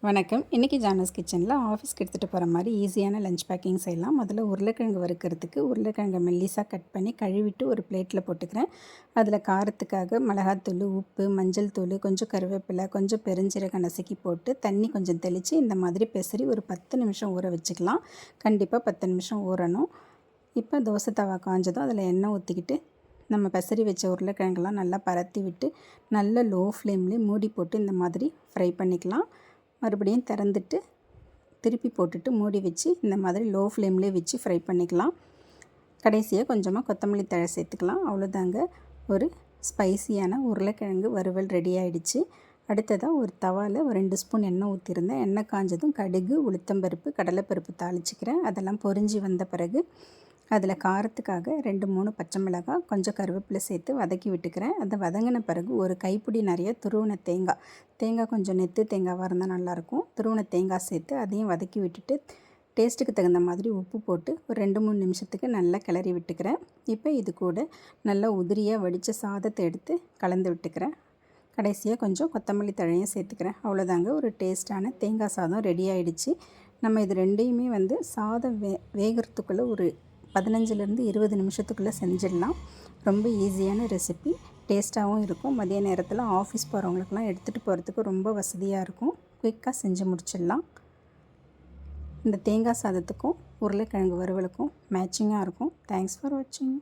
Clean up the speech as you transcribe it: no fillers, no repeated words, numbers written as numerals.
வணக்கம். இன்றைக்கி ஜானஸ் கிச்சனில் ஆஃபீஸ்க்கு எடுத்துகிட்டு போகிற மாதிரி ஈஸியான லஞ்ச் பேக்கிங் செய்யலாம். முதல்ல உருளைக்கிழங்கு வறுக்கிறதுக்கு உருளைக்கிழங்கை மெல்லிசாக கட் பண்ணி கழுவிட்டு ஒரு பிளேட்டில் போட்டுக்கிறேன். அதில் காரத்துக்காக மிளகாத்தூள், உப்பு, மஞ்சள் தூள், கொஞ்சம் கருவேப்பிலை, கொஞ்சம் பெருஞ்சீரகம் நசுக்கி போட்டு தண்ணி கொஞ்சம் தெளித்து இந்த மாதிரி பெசரி ஒரு 10 நிமிஷம் ஊற வச்சுக்கலாம். கண்டிப்பாக 10 நிமிஷம் ஊறணும். இப்போ தோசை தவா காஞ்சதும் அதில் எண்ணெய் ஊற்றிக்கிட்டு நம்ம பெசரி வச்ச உருளைக்கிழங்கெல்லாம் நல்லா பரத்தி விட்டு நல்ல லோ ஃப்ளேம்லேயே மூடி போட்டு இந்த மாதிரி ஃப்ரை பண்ணிக்கலாம். மறுபடியும் திறந்துட்டு திருப்பி போட்டுட்டு மூடி வச்சு இந்த மாதிரி லோ ஃப்ளேம்லேயே வச்சு ஃப்ரை பண்ணிக்கலாம். கடைசியாக கொஞ்சமாக கொத்தமல்லி தழை சேர்த்துக்கலாம். அவ்வளோதாங்க, ஒரு ஸ்பைசியான உருளைக்கிழங்கு வறுவல் ரெடி ஆகிடுச்சு. அடுத்ததாக ஒரு தவாவில் ஒரு 2 ஸ்பூன் எண்ணெய் ஊற்றிருந்தேன். எண்ணெய் காஞ்சதும் கடுகு, உளுத்தம்பருப்பு, கடலைப்பருப்பு தாளிச்சிக்கிறேன். அதெல்லாம் பொரிஞ்சு வந்த பிறகு அதில் காரத்துக்காக 2-3 பச்சை மிளகாய், கொஞ்சம் கருவேப்பிலை சேர்த்து வதக்கி விட்டுக்கிறேன். அதை வதங்கின பிறகு ஒரு கைப்பிடி நிறைய துருவின தேங்காய் கொஞ்சம் நெத்து தேங்காவாக இருந்தால் நல்லாயிருக்கும். துருவின தேங்காய் சேர்த்து அதையும் வதக்கி விட்டுட்டு டேஸ்ட்டுக்கு தகுந்த மாதிரி உப்பு போட்டு ஒரு 2-3 நிமிஷத்துக்கு நல்லா கிளறி விட்டுக்கிறேன். இப்போ இது கூட நல்லா உதிரியாக வடித்த சாதத்தை எடுத்து கலந்து விட்டுக்கிறேன். கடைசியாக கொஞ்சம் கொத்தமல்லி தழையும் சேர்த்துக்கிறேன். அவ்வளோதாங்க, ஒரு டேஸ்ட்டான தேங்காய் சாதம் ரெடி ஆகிடுச்சு. நம்ம இது ரெண்டையுமே சாதம் வேகிறதுக்குள்ளே ஒரு 15லேருந்து 20 நிமிஷத்துக்குள்ளே செஞ்சிடலாம். ரொம்ப ஈஸியான ரெசிபி, டேஸ்ட்டாகவும் இருக்கும். மதிய நேரத்தில் ஆஃபீஸ் போகிறவங்களுக்குலாம் எடுத்துகிட்டு போகிறதுக்கு ரொம்ப வசதியாக இருக்கும். குயிக்காக செஞ்சு முடிச்சிடலாம். இந்த தேங்காய் சாதத்துக்கும் உருளைக்கிழங்கு வறுவலுக்கும் மேட்சிங்காக இருக்கும். தேங்க்ஸ் ஃபார் வாட்சிங்.